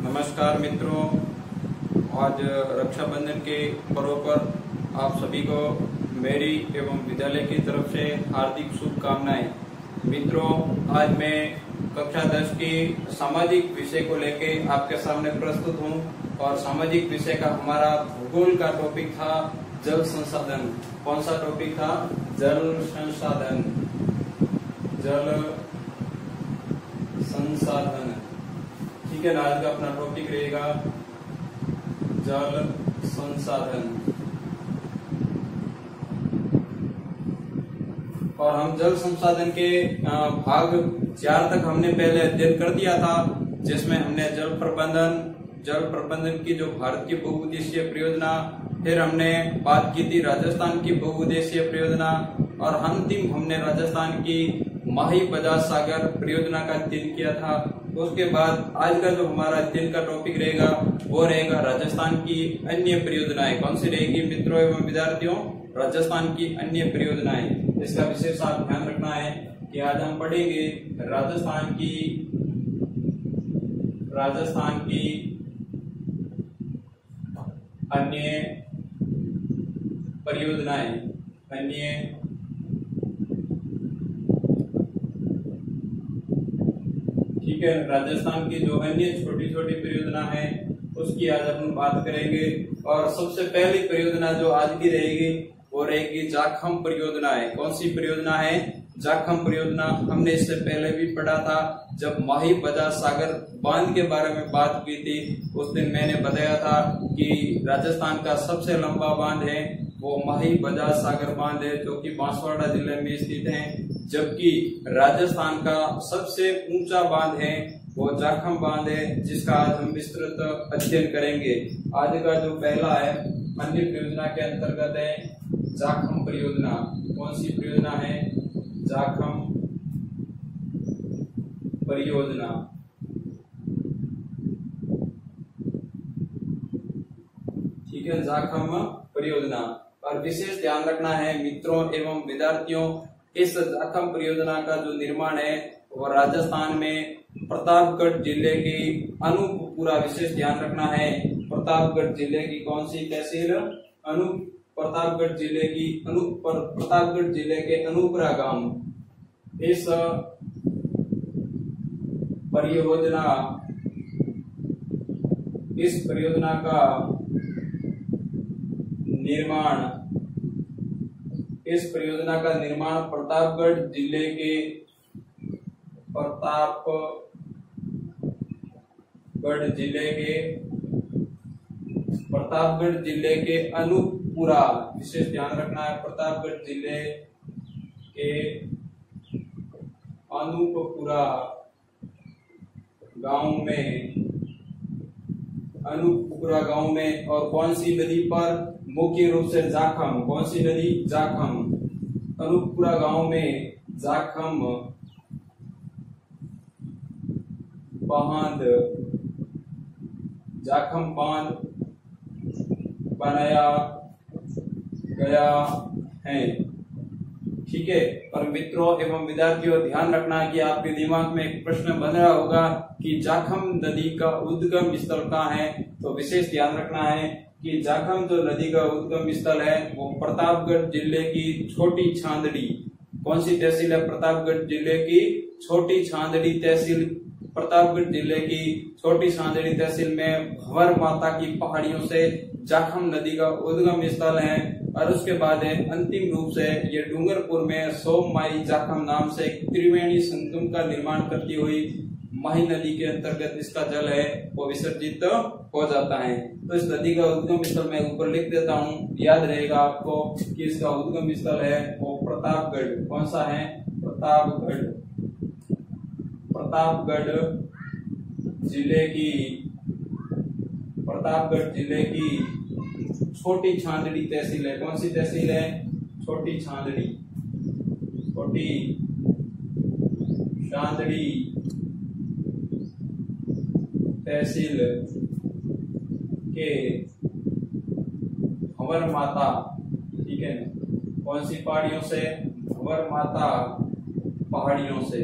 नमस्कार मित्रों, आज रक्षाबंधन के पर्व पर आप सभी को मेरी एवं विद्यालय की तरफ से हार्दिक शुभकामनाएं। मित्रों, आज मैं कक्षा 10 की सामाजिक विषय को लेके आपके सामने प्रस्तुत हूं और सामाजिक विषय का हमारा भूगोल का टॉपिक था जल संसाधन। कौन सा टॉपिक था? जल संसाधन। जल संसाधन, ठीक है ना। आज का अपना टॉपिक रहेगा जल संसाधन। और हम जल संसाधन के भाग 4 तक हमने पहले अध्ययन कर दिया था, जिसमें हमने जल प्रबंधन की जो भारत की बहुउद्देशीय परियोजना, फिर हमने बात की थी राजस्थान की बहुउद्देशीय परियोजना, और अंतिम हमने राजस्थान की माही बजाज सागर परियोजना का अध्ययन किया था। तो उसके बाद आज का जो हमारा अध्ययन का टॉपिक रहेगा वो रहेगा राजस्थान की अन्य परियोजनाएं। कौन सी रहेगी मित्रों एवं विद्यार्थियों? राजस्थान की अन्य परियोजनाएं। इसका विशेष आप ध्यान रखना है कि आज हम पढ़ेंगे राजस्थान की अन्य परियोजनाएं। ठीक है, राजस्थान की जो अन्य छोटी छोटी परियोजना है उसकी आज अपन बात करेंगे। और सबसे पहली परियोजना जो आज की रहेगी वो रहेगी जाखम परियोजना है। कौन सी परियोजना है? जाखम परियोजना। हमने इससे पहले भी पढ़ा था, जब माही बजाज सागर बांध के बारे में बात की थी। उस दिन मैंने बताया था कि राजस्थान का सबसे लंबा बांध है वो माही बजाज सागर बांध है, जो कि बांसवाड़ा जिले में स्थित है। जबकि राजस्थान का सबसे ऊंचा बांध है वो जाखम बांध है, जिसका आज हम विस्तृत अध्ययन करेंगे। आज का जो पहला है अन्य परियोजना के अंतर्गत है जाखम परियोजना। कौन सी परियोजना है? जाखम परियोजना। ठीक है, जाखम परियोजना। और विशेष ध्यान रखना है मित्रों एवं विद्यार्थियों, इस जाखम परियोजना का जो निर्माण है वो राजस्थान में प्रतापगढ़ जिले की अनूपपुरा। विशेष ध्यान रखना है, प्रतापगढ़ जिले की कौन सी तहसील? प्रतापगढ़ जिले के अनूपपुरा गांव। इस परियोजना का निर्माण प्रतापगढ़ जिले के अनूपपुरा। विशेष ध्यान रखना है, प्रतापगढ़ जिले के अनूपपुरा गांव में। और कौन सी नदी पर? मुख्य रूप से जाखम। कौन सी नदी? जाखम। अनूपपुरा गांव में जाखम बांध बनाया गया है। ठीक है। और मित्रों एवं विद्यार्थियों, ध्यान रखना कि आपके दिमाग में एक प्रश्न बन रहा होगा कि जाखम नदी का उद्गम स्थल कहाँ है। तो विशेष ध्यान रखना है कि जाखम जो नदी का उद्गम स्थल है वो प्रतापगढ़ जिले की छोटी छांदड़ी। कौन सी तहसील है? प्रतापगढ़ जिले की छोटी छांदड़ी तहसील। प्रतापगढ़ जिले की छोटी छांदड़ी तहसील में भंवर माता की पहाड़ियों से जाखम नदी का उद्गम स्थल है। और उसके बाद है अंतिम रूप से ये डूंगरपुर में सोममाई जाखम नाम से एक त्रिवेणी संगम का निर्माण करती हुई माही नदी के अंतर्गत इसका जल है वो विसर्जित हो जाता है। तो इस नदी का उद्गम स्थल मैं ऊपर लिख देता हूँ, याद रहेगा आपको कि इसका उद्गम स्थल है वो प्रतापगढ़। कौन सा है? प्रतापगढ़ जिले की छोटी छांदड़ी तहसील है। कौन सी तहसील है? छोटी छांदड़ी तहसील के भंवर माता। ठीक है, कौन सी पहाड़ियों से? भंवर माता पहाड़ियों से।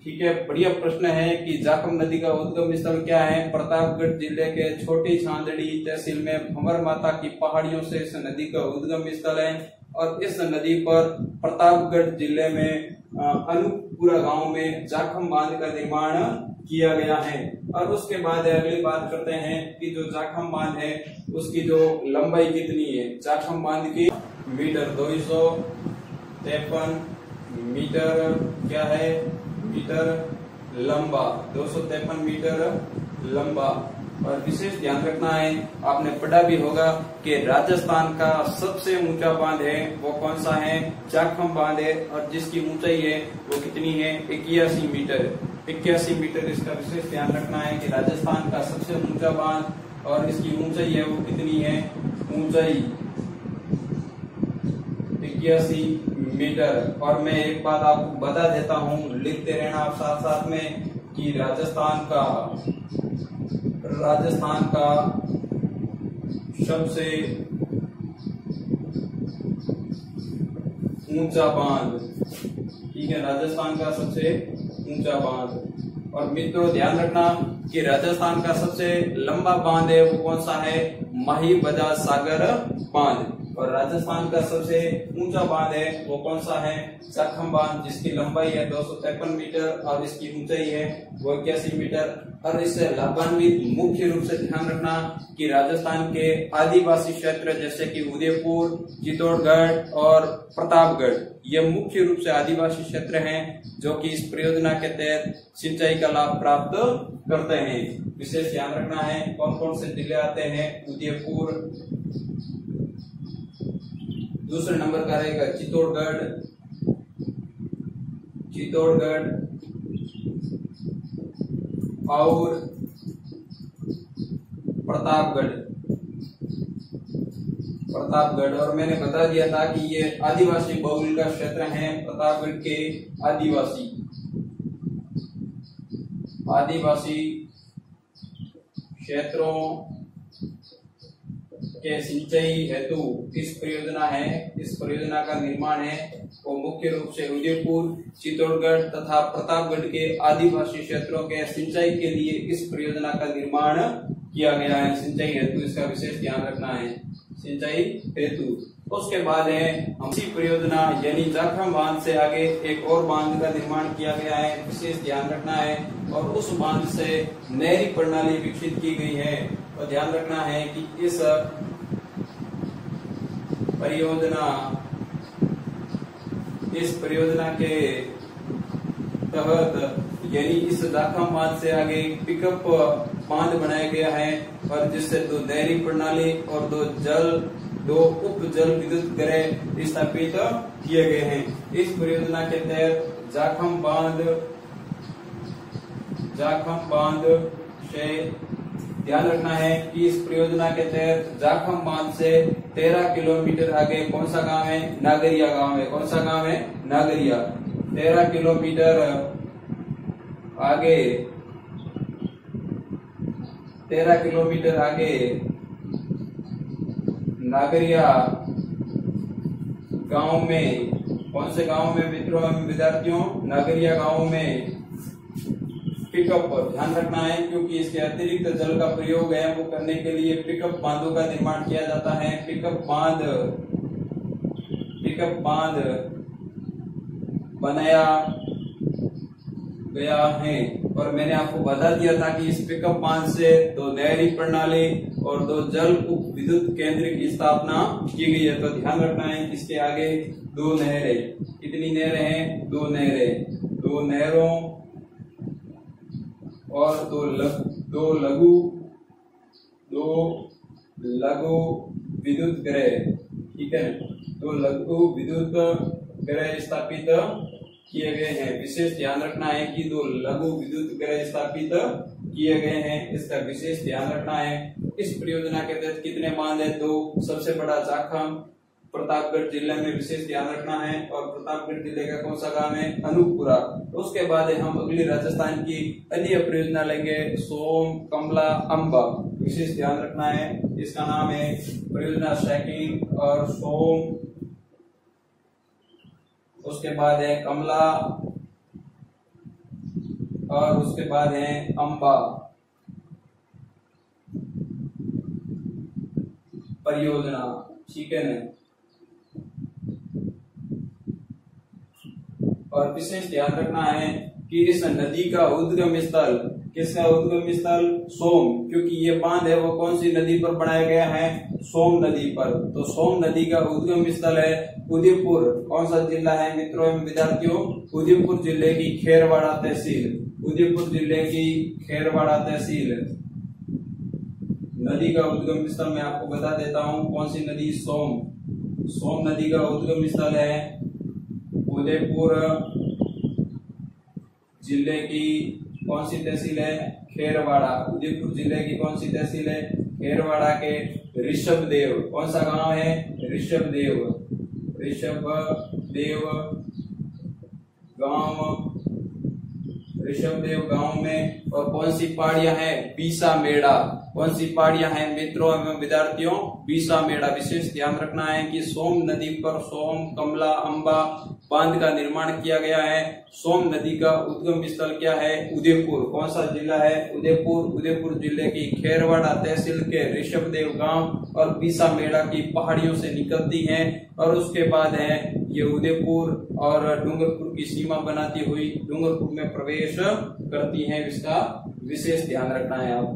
ठीक है, बढ़िया प्रश्न है कि जाखम नदी का उद्गम स्थल क्या है। प्रतापगढ़ जिले के छोटी छांदड़ी तहसील में भंवर माता की पहाड़ियों से इस नदी का उद्गम स्थल है और इस नदी पर प्रतापगढ़ जिले में अनुपुरा गांव में जाखम बांध का निर्माण किया गया है। और उसके बाद अगली बात करते हैं कि जो जाखम बांध है उसकी जो लंबाई कितनी है। जाखम बांध की मीटर 253 मीटर क्या है, मीटर लंबा, 253 मीटर लंबा। और विशेष ध्यान रखना है, आपने पढ़ा भी होगा कि राजस्थान का सबसे ऊंचा बांध है वो कौन सा है, जाखम बांध है। और जिसकी ऊंचाई है वो कितनी है, 81 मीटर। 81 मीटर इसका विशेष ध्यान रखना है कि राजस्थान का सबसे ऊंचा बांध और इसकी ऊंचाई है वो कितनी है, ऊंचाई 81 मीटर। और मैं एक बात आपको बता देता हूँ, लिखते रहना आप साथ साथ में कि राजस्थान का सबसे ऊंचा बांध, ठीक है, राजस्थान का सबसे ऊंचा बांध। और मित्रों ध्यान रखना कि राजस्थान का सबसे लंबा बांध है वो कौन सा है, माही बजाज सागर बांध। और राजस्थान का सबसे ऊंचा बांध है वो कौन सा है, जाखम बांध, जिसकी लंबाई है 253 मीटर और इसकी ऊंचाई है वो 81 मीटर। और इससे लाभान्वित मुख्य रूप से ध्यान रखना कि राजस्थान के आदिवासी क्षेत्र जैसे कि उदयपुर, चित्तौड़गढ़ और प्रतापगढ़, ये मुख्य रूप से आदिवासी क्षेत्र हैं जो कि इस परियोजना के तहत सिंचाई का लाभ प्राप्त करते हैं। विशेष ध्यान रखना है कौन कौन से जिले आते हैं, उदयपुर, दूसरे नंबर का रहेगा चित्तौड़गढ़ और प्रतापगढ़। और मैंने बता दिया था कि ये आदिवासी बहुल का क्षेत्र है। प्रतापगढ़ के आदिवासी क्षेत्रों के सिंचाई हेतु इस परियोजना का निर्माण है वो मुख्य रूप से उदयपुर, चित्तौड़गढ़ तथा प्रतापगढ़ के आदिवासी क्षेत्रों के सिंचाई के लिए इस परियोजना का निर्माण किया गया है। सिंचाई हेतु इसका विशेष ध्यान रखना है, सिंचाई हेतु। उसके बाद है इसी परियोजना यानी जाखम बांध से आगे एक और बांध का निर्माण किया गया है, विशेष ध्यान रखना है। और उस बांध से नहरी प्रणाली विकसित की गई है। और ध्यान रखना है कि इस परियोजना के तहत यानी इस जाखम बांध से आगे पिकअप बांध बनाया गया है और जिससे 2 नहरी प्रणाली और 2 उप जल विद्युत गृह स्थापित किए गए हैं। इस परियोजना के तहत जाखम बांध से ध्यान रखना है कि इस परियोजना के तहत जाखम बांध से 13 किलोमीटर आगे कौन सा गांव है, नागरिया गांव है। कौन सा गांव है, नागरिया। 13 किलोमीटर आगे नागरिया गांव में, कौन से गांव में मित्रों एवं विद्यार्थियों, नागरिया गांव में पिकअप ध्यान रखना है क्योंकि इसके अतिरिक्त जल का प्रयोग है वो करने के लिए पिकअप बांधों का निर्माण किया जाता है। पिकअप बांध बनाया गया है। और मैंने आपको बता दिया था कि इस पिकअप बांध से 2 नहरी प्रणाली और 2 जल उप विद्युत केंद्र की स्थापना की गई है। तो ध्यान रखना है इसके आगे 2 नहरें, कितनी नहरें हैं, 2 नहरें, 2 नहरों और 2 लघु विद्युत गृह, ठीक है, 2 लघु विद्युत गृह स्थापित किए गए हैं। विशेष ध्यान रखना है कि 2 लघु विद्युत गृह स्थापित किए गए हैं, इसका विशेष ध्यान रखना है। इस परियोजना के तहत कितने बांध है, 2। सबसे बड़ा जाखम प्रतापगढ़ जिले में विशेष ध्यान रखना है। और प्रतापगढ़ जिले का कौन सा गांव है, अनुपुरा। उसके बाद हम अगली राजस्थान की अन्य परियोजना लेंगे, सोम, कमला, अंबा। विशेष ध्यान रखना है, इसका नाम है परियोजना सेकंड और सोम। उसके बाद है कमला और उसके बाद है अंबा परियोजना। ठीक है ना। और विशेष ध्यान रखना है कि इस नदी का उद्गम स्थल, किसका उद्गम स्थल? सोम, क्योंकि ये बांध है वो कौन सी नदी पर बनाया गया है? सोम नदी पर। तो सोम नदी का उद्गम स्थल है उदयपुर। कौन सा जिला है मित्रों एवं विद्यार्थियों? उदयपुर जिले की खेरवाड़ा तहसील। उदयपुर जिले की खेरवाड़ा तहसील नदी का उद्गम स्थल मैं आपको बता देता हूँ। कौन सी नदी? सोम। सोम नदी का उद्गम स्थल है उदयपुर जिले की कौन सी तहसील है? खेरवाड़ा। उदयपुर जिले की कौन सी तहसील है? खेरवाड़ा के ऋषभदेव। कौन सा गांव है? ऋषभदेव। ऋषभदेव गांव, ऋषभदेव गांव में। और कौन सी पहाड़ियां हैं? बीसा मेड़ा। कौन सी पहाड़ियां हैं मित्रों एवं विद्यार्थियों? बीसा मेड़ा। विशेष ध्यान रखना है कि सोम नदी पर सोम, कमला, अंबा बांध का निर्माण किया गया है। सोम नदी का उद्गम स्थल क्या है? उदयपुर। कौन सा जिला है? उदयपुर। उदयपुर जिले की खेरवाड़ा तहसील के ऋषभदेव गांव और बीसा मेड़ा की पहाड़ियों से निकलती हैं और उसके बाद है ये उदयपुर और डूंगरपुर की सीमा बनाती हुई डूंगरपुर में प्रवेश करती हैं। इसका विशेष ध्यान रखना है आप।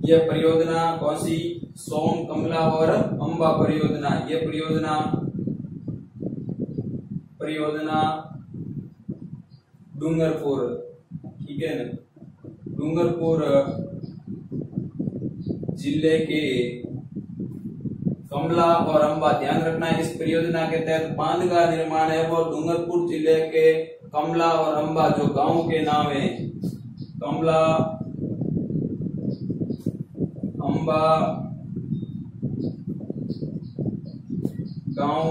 यह परियोजना कौन सी? सोम, कमला और अंबा परियोजना। यह परियोजना डूंगरपुर। ठीक है ना। डूंगरपुर जिले के कमला और अंबा, ध्यान रखना है इस परियोजना के तहत बांध का निर्माण है वो डूंगरपुर जिले के कमला और अंबा जो गांव के नाम है। कमला, अंबा गांव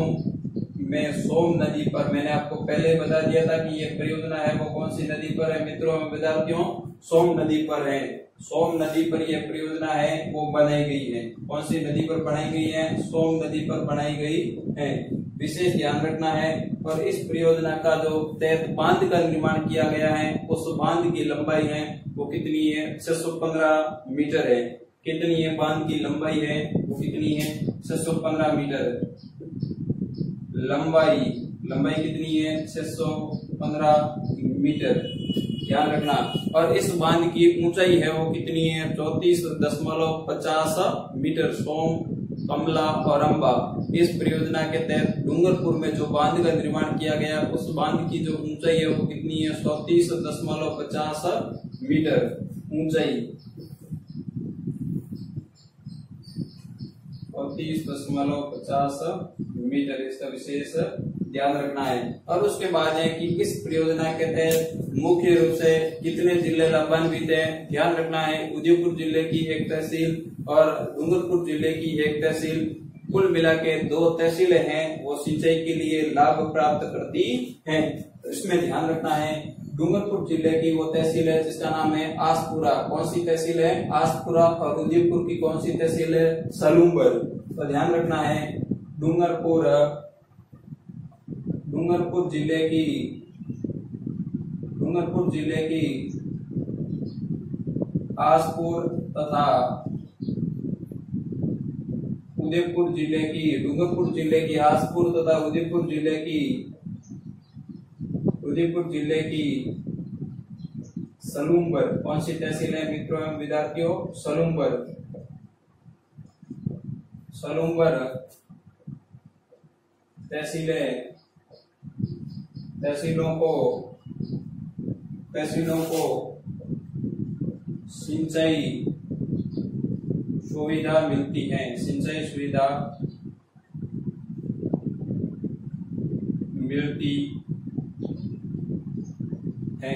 में सोम नदी पर। मैंने आपको पहले बता दिया था कि यह परियोजना है वो कौन सी नदी पर है मित्रों एवं विद्यार्थियों? सोम नदी पर है। सोम नदी पर यह परियोजना है वो बनाई गई है। कौन सी नदी पर बनाई गई है? सोम नदी पर बनाई गई है। विशेष ध्यान रखना है। और इस परियोजना का जो तहत बांध का निर्माण किया गया है उस बांध की लंबाई है वो कितनी है? 615 मीटर है। कितनी है बांध की लंबाई है वो? कितनी है? 615 मीटर लंबाई। लंबाई कितनी है? 615 मीटर। ध्यान रखना। और इस बांध की ऊंचाई है वो कितनी है? 34.50 मीटर। सोम, कमला और अंबा इस परियोजना के तहत डूंगरपुर में जो बांध का निर्माण किया गया उस बांध की जो ऊंचाई है वो कितनी है? 34.50 मीटर ऊंचाई। 34.50 मीटर। इसका विशेष ध्यान रखना है। और उसके बाद है कि इस परियोजना के तहत मुख्य रूप से कितने जिले लाभान्वित हैं? ध्यान रखना है उदयपुर जिले की एक तहसील और डूंगरपुर जिले की एक तहसील, कुल मिला के 2 तहसीलें हैं वो सिंचाई के लिए लाभ प्राप्त करती हैं। तो इसमें ध्यान रखना है डूंगरपुर जिले की वो तहसील है जिसका नाम है आसपुरा। कौन सी तहसील है? आसपुरा। और उदयपुर की कौन सी तहसील है? सलूम्बर। तो ध्यान रखना है डूंगरपुर जिले की आसपुर तथा उदयपुर जिले की, डूंगरपुर जिले की आसपुर तथा उदयपुर जिले की सलूम्बर। कौन सी तहसील है मित्रों एवं विद्यार्थियों? सलूम्बर। तहसीलों को सिंचाई सुविधा मिलती है। सिंचाई सुविधा मिलती है।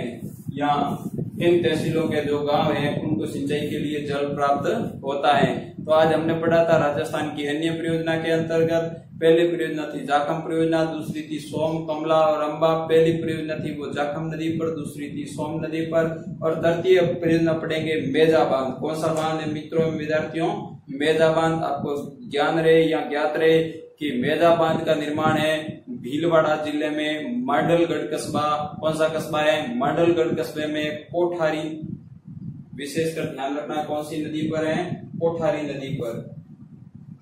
यहाँ इन तहसीलों के जो गांव हैं उनको सिंचाई के लिए जल प्राप्त होता है। तो आज हमने पढ़ा था राजस्थान की अन्य परियोजना के अंतर्गत। पहली परियोजना थी जाखम परियोजना, दूसरी थी सोम, कमला और अंबा। पहली परियोजना थी वो जाखम नदी पर, दूसरी थी सोम नदी पर। और तृतीय परियोजना पढ़ेंगे मेजा बांध। कौन सा बांध है मित्रों एवं विद्यार्थियों? मेजा बांध। आपको ज्ञान रहे या ज्ञात रहे कि मेजा बांध का निर्माण है भीलवाड़ा जिले में मांडलगढ़ कस्बा। कौन सा कस्बा है? मांडलगढ़ कस्बे में कोठारी। विशेषकर ध्यान रखना कौन सी नदी पर है? कोठारी नदी पर।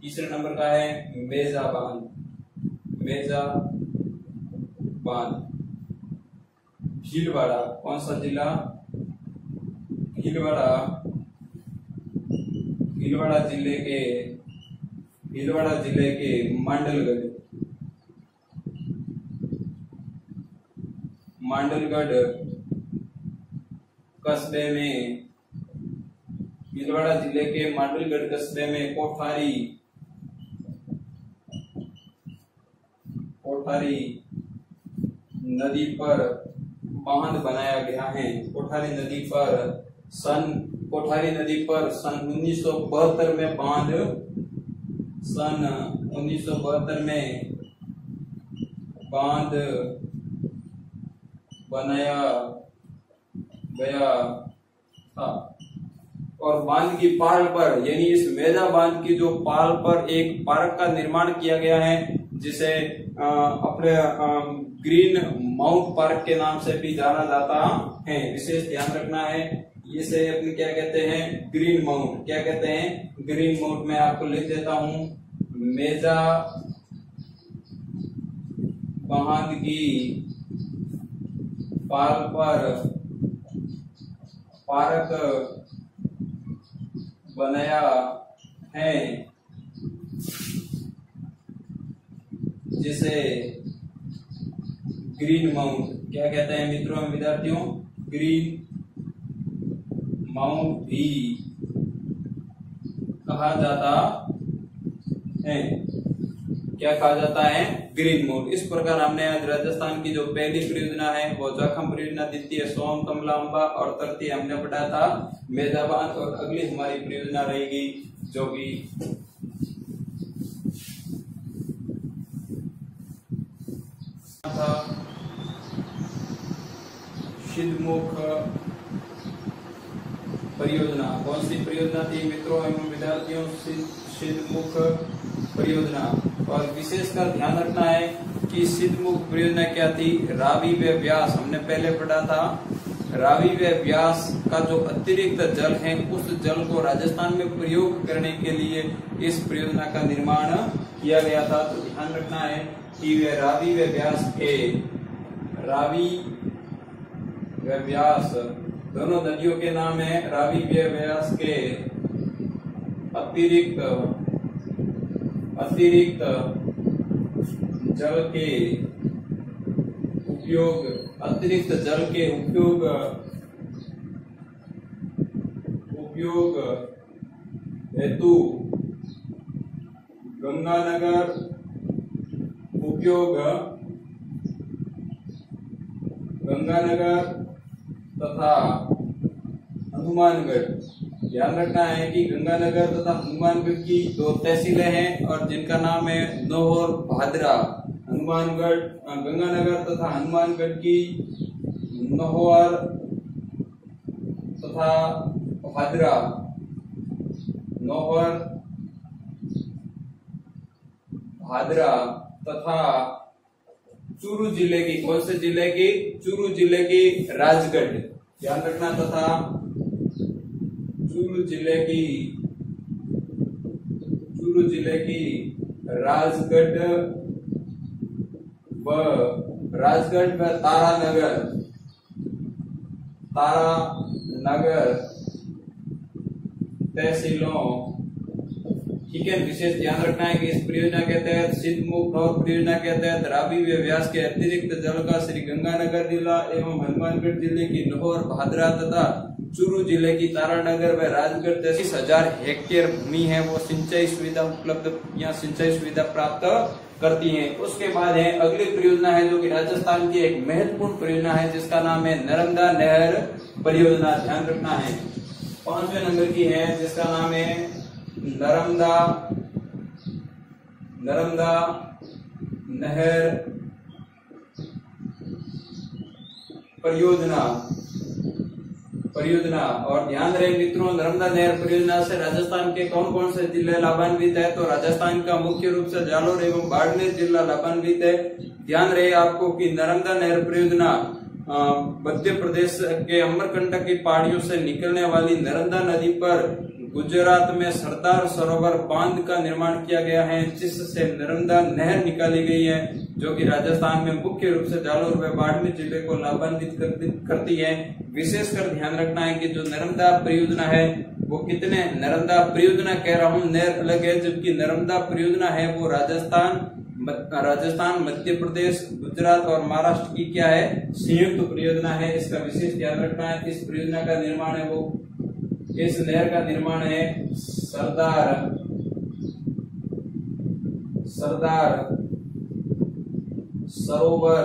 तीसरे नंबर का है मेजा बांध। मेजा बांध भीलवाड़ा। कौन सा जिला? भीलवाड़ा। भीलवाड़ा जिले के मांडलगढ़ कस्बे में, भीलवाड़ा जिले के मांडलगढ़ कस्बे में कोठारी नदी पर बांध बनाया गया है। कोठारी नदी पर सन 1972 में बांध, सन 1972 में बांध बनाया गया था। और बांध की पाल पर, यानी इस मेजा बांध की जो पाल पर एक पार्क का निर्माण किया गया है, जिसे अपने ग्रीन माउंट पार्क के नाम से भी जाना जाता है। विशेष ध्यान रखना है, इसे अपने क्या कहते हैं? Green mount. क्या कहते हैं? Green mount. मैं आपको लिख देता हूं, मेजा बांध की पाल पर पार्क बनाया है, जिसे ग्रीन माउंट क्या कहते हैं मित्रों एवं विद्यार्थियों? ग्रीन माउंट भी कहा जाता है। क्या कहा जाता है? Green mount. इस प्रकार हमने आज राजस्थान की जो पहली परियोजना है वो जाखम परियोजना, द्वितीय सोम कमला अम्बा और तृतीय हमने पढ़ा था मेजा बांध। और अगली हमारी परियोजना रहेगी जो कि था सिद्धमुख परियोजना। कौन सी परियोजना थी मित्रों एवं विद्यार्थियों? सिद्धमुख परियोजना। और विशेषकर ध्यान रखना है कि सिद्धमुख परियोजना क्या थी? रावी व व्यास, हमने पहले पढ़ा था। रावी व व्यास का जो अतिरिक्त जल है, उस जल को राजस्थान में प्रयोग करने के लिए इस परियोजना का निर्माण किया गया था। तो ध्यान रखना है कि वे रावी व व्यास के, रावी व व्यास दोनों नदियों के नाम है। रावी व व्यास के अतिरिक्त जल के उपयोग, हेतु गंगानगर तथा हनुमानगढ़। ध्यान रखना है कि गंगानगर तथा हनुमानगढ़ की दो तहसीलें हैं और जिनका नाम है नौहर भादरा। हनुमानगढ़, गंगानगर तथा हनुमानगढ़ की नौहर तथा भादरा, नौहर भादरा तथा चूरू जिले की, कौन से जिले की? चूरू जिले की राजगढ़। ध्यान रखना, तथा चूरू जिले की राजगढ़ व तारानगर तहसीलों। ठीक है। विशेष ध्यान रखना है कि इस परियोजना के तहत सिद्धमुख नौहर परियोजना के तहत रावी व व्यास के अतिरिक्त जल का श्री गंगानगर जिला एवं हनुमानगढ़ जिले की नौहर भादरा तथा चूरू जिले की तारानगर व राजगढ़ 30,000 हेक्टेयर भूमि है वो सिंचाई सुविधा उपलब्ध या सिंचाई सुविधा प्राप्त करती हैं। उसके बाद है अगली परियोजना है जो कि राजस्थान की एक महत्वपूर्ण परियोजना है जिसका नाम है नर्मदा नहर परियोजना। ध्यान रखना है 5वें नंबर की है जिसका नाम है नर्मदा नहर परियोजना। परियोजना। और ध्यान रहे मित्रों, नर्मदा नहर परियोजना से राजस्थान के कौन कौन से जिले लाभान्वित है? तो राजस्थान का मुख्य रूप से जालोर एवं बाड़मेर जिला लाभान्वित है। ध्यान रहे आपको कि नर्मदा नहर परियोजना मध्य प्रदेश के अमरकंटक की पहाड़ियों से निकलने वाली नर्मदा नदी पर गुजरात में सरदार सरोवर बांध का निर्माण किया गया है, जिससे नर्मदा नहर निकाली गई है, जो कि राजस्थान में मुख्य रूप से जालोर व बाड़मेर जिले को लाभान्वित करती है। विशेषकर ध्यान रखना है कि जो नर्मदा परियोजना है वो कितने, नर्मदा परियोजना कह रहा हूँ, नहर अलग है, जबकि नर्मदा परियोजना है वो राजस्थान, मध्य प्रदेश, गुजरात और महाराष्ट्र की क्या है, संयुक्त परियोजना है। इसका विशेष ध्यान रखना है। इस परियोजना का निर्माण है वो, इस नहर का निर्माण है सरदार सरोवर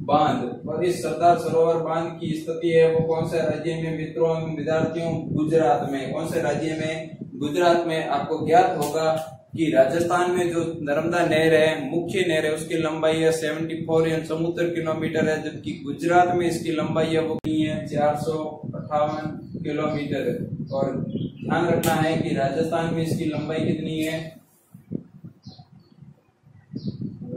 बांध। और इस सरदार सरोवर बांध की स्थिति है वो कौन से राज्य में मित्रों एवं विद्यार्थियों? गुजरात में। कौन से राज्य में? गुजरात में। आपको ज्ञात होगा कि राजस्थान में जो नर्मदा नहर है, मुख्य नहर है, उसकी लंबाई है 74 यानी 74 किलोमीटर है, जबकि गुजरात में इसकी लंबाई है वो है 458 किलोमीटर। और ध्यान रखना है कि राजस्थान में इसकी लंबाई कितनी है?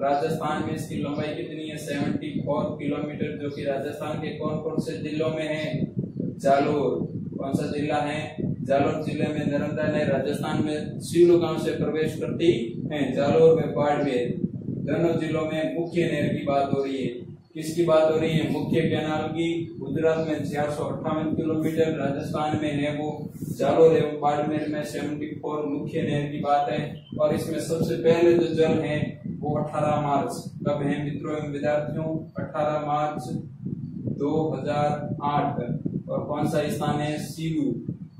राजस्थान में इसकी लंबाई कितनी है? 74 किलोमीटर, जो कि राजस्थान के कौन कौन से जिलों में है? जालोर। कौन सा जिला है? जालोर जिले में नर्मदा नहर राजस्थान में सीलू गांव से प्रवेश करती है। जालोर में बाड़मेर दोनों जिलों में मुख्य नहर की बात हो रही है। किसकी बात हो रही है? मुख्य कैनाल की। गुजरात में 458 किलोमीटर, राजस्थान में है वो जालोर एवं बाड़मेर में 74 मुख्य नहर की बात है। और इसमें सबसे पहले जो जल है वो 18 मार्च कब है मित्रों एवं विद्यार्थियों? 18 मार्च 2008। और कौन सा स्थान है? सीलू।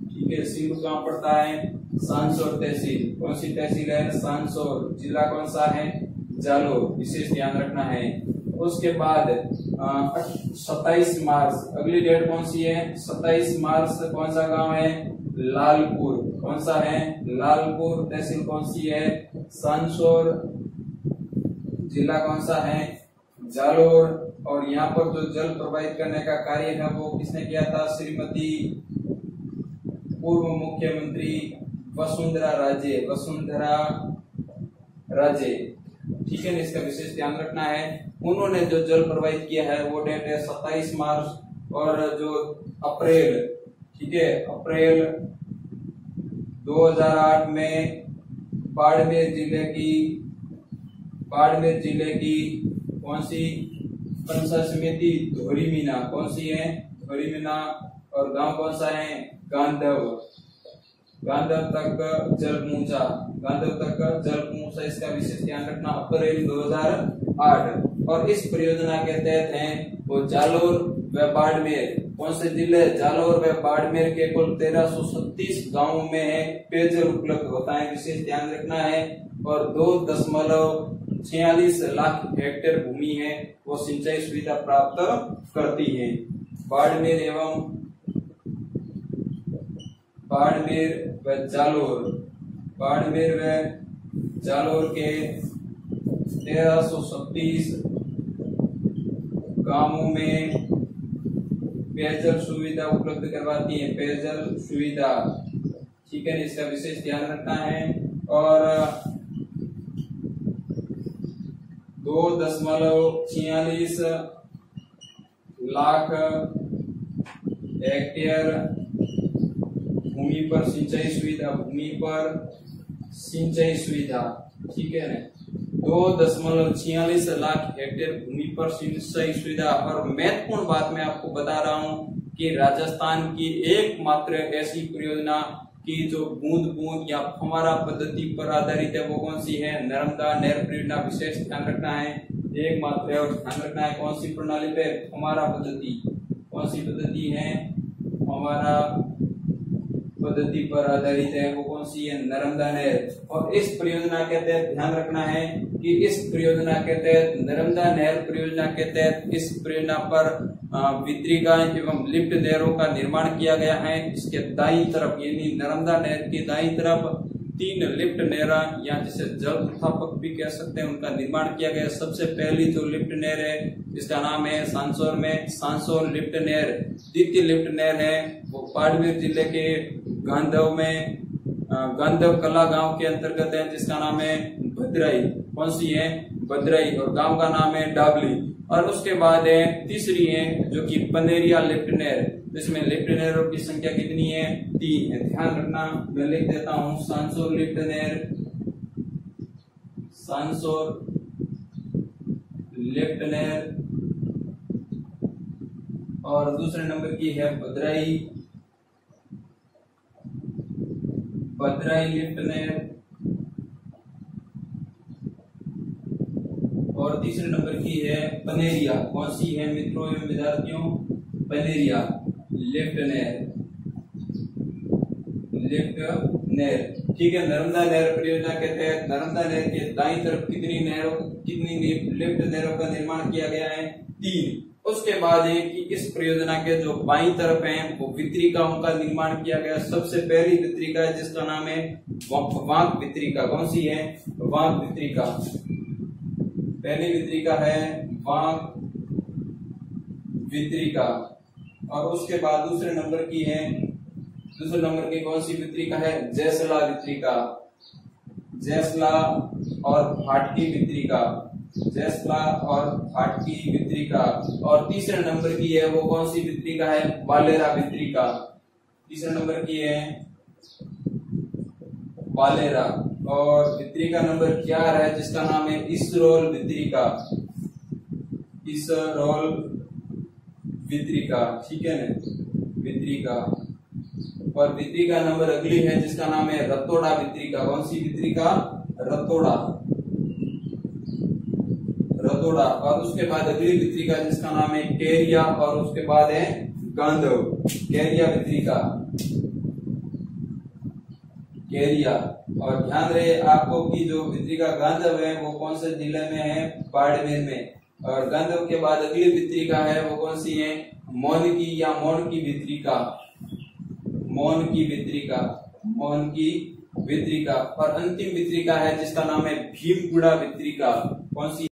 ठीक है, सीलू कहाँ पड़ता है? सांसोर तहसील। कौन सी तहसील है? सांसोर। जिला कौन सा है? जालोर। विशेष ध्यान रखना है। उसके बाद 27 मार्च अगली डेट कौन सी है? 27 मार्च कौन सा गांव है? लालपुर। कौन सा है? लालपुर। तहसील कौन सी है? सांसोर। जिला कौन सा है? जालोर। और यहाँ पर जो जल प्रवाहित करने का कार्य है वो किसने किया था? श्रीमती पूर्व मुख्यमंत्री वसुंधरा राजे। ठीक है, इसका विशेष ध्यान रखना है। उन्होंने जो जल प्रवाहित किया है वो डेट है 27 मार्च। और जो अप्रैल, ठीक है, अप्रैल 2008 में बाड़मेर जिले की कौन सी पंचायत समिति? धोरी मीना। कौन सी है? धोरी मीना। और गांव कौन सा है? गांधव तक जल पहुंचा। इसका विशेष ध्यान रखना। अप्रैल 2008। और इस परियोजना के तहत है वो जालोर व बाड़मेर। कौन से जिले? जालोर व बाड़मेर के कुल 1337 गांवों में है पेयजल उपलब्ध होता है। विशेष ध्यान रखना है। और 2.46 लाख हेक्टेयर भूमि है वो सिंचाई सुविधा प्राप्त करती है। बाड़मेर व जालोर के 1337 गांवों में पेयजल सुविधा उपलब्ध करवाती है। पेयजल सुविधा, ठीक है, इसका विशेष ध्यान रखना है। और 2.46 लाख हेक्टेयर भूमि पर सिंचाई सुविधा, ठीक है ना? 2.46 लाख हेक्टेयर भूमि पर सिंचाई सुविधा। और महत्वपूर्ण बात मैं आपको बता रहा हूं कि राजस्थान की एकमात्र ऐसी परियोजना की जो बूंद बूंद या फव्वारा पद्धति पर आधारित है वो कौन सी है? नर्मदा नहर परियोजना। विशेष ध्यान रखना है, एकमात्र। और ध्यान रखना है कौन सी प्रणाली पे? फव्वारा पद्धति। कौन सी पद्धति है? फव्वारा पद्धति पर आधारित है वो कौन सी है? नर्मदा नहर। और इस परियोजना के तहत ध्यान रखना है कि इस परियोजना के तहत, नर्मदा नहर परियोजना के तहत, इस परियोजना पर विद्रिका एवं लिफ्ट नहरों का निर्माण किया गया है। इसके दाईं तरफ यानी नर्मदा नहर की दाईं तरफ 3 लिफ्ट नहर या जिसे जल उत्थापक भी कह सकते हैं उनका निर्माण किया गया। सबसे पहली जो लिफ्ट नहर है जिसका नाम है सांसोर में सांसोर लिफ्ट नहर। द्वितीय लिफ्ट नहर है वो बाड़मेर जिले के गांधव कला गांव के अंतर्गत है जिसका नाम है भद्राई। कौन सी है? भद्राई। और गांव का नाम है डाबली। और उसके बाद है तीसरी है जो कि पनेरिया लिफ्ट नहर। इसमें लिफ्ट नहरों की संख्या कितनी है? 3 है। ध्यान रखना, मैं लिख देता हूं सांसोर लिफ्ट नहर, सांसोर लिफ्ट नहर। और दूसरे नंबर की है भद्राई, भद्राई लिफ्ट नहर। और तीसरे नंबर की है पनेरिया। कौन सी है मित्रों एवं विद्यार्थियों? पनेरिया लिफ्ट नहर, लिफ्ट नहर। ठीक है। नर्मदा नहर परियोजना के तहत नर्मदा नहर के दाईं तरफ कितनी लिफ्ट नहरों का निर्माण किया गया है? 3। उसके बाद है कि इस परियोजना के जो बाईं तरफ हैं वो वितरिकाओं का निर्माण किया गया। सबसे पहली वितरिका है जिसका नाम है वांक वितरिका। कौन सी है? वांक वितरिका। पहली वितरिका है वांक वितरिका। और उसके बाद दूसरे नंबर की कौन सी वितरिका है? जैसला वितरिका, जैसला और फाटकी वितरिका, जैसला और फाटकी वितरिका। और तीसरे नंबर की है वो कौन सी वितरिका है? बालेरा वितरिका। तीसरे नंबर की है बालेरा। और वितरिका नंबर 4 है जिसका नाम है इसरोल वितरिका, इसरोल वितरिका। ठीक है ना, वितरिका। और वितरिका नंबर अगली है जिसका नाम है रतोड़ा वितरिका। कौन सी वितरिका? रतोड़ा, रतोड़ा। और उसके बाद अगली वितरिका जिसका नाम है केरिया। और उसके बाद है गांधव, केरिया वितरिका, केरिया। और ध्यान रहे आपको कि जो वितरिका गांधव है वो कौन से जिले में है? बाड़मेर में। और गांधव के बाद अगली वितरिका है वो कौन सी है? मौन की या मौन की वितरिका, मौन की वितरिका, मौन की वितरिका। और अंतिम वितरिका है जिसका नाम है भीमगुड़ा वितरिका। कौन सी?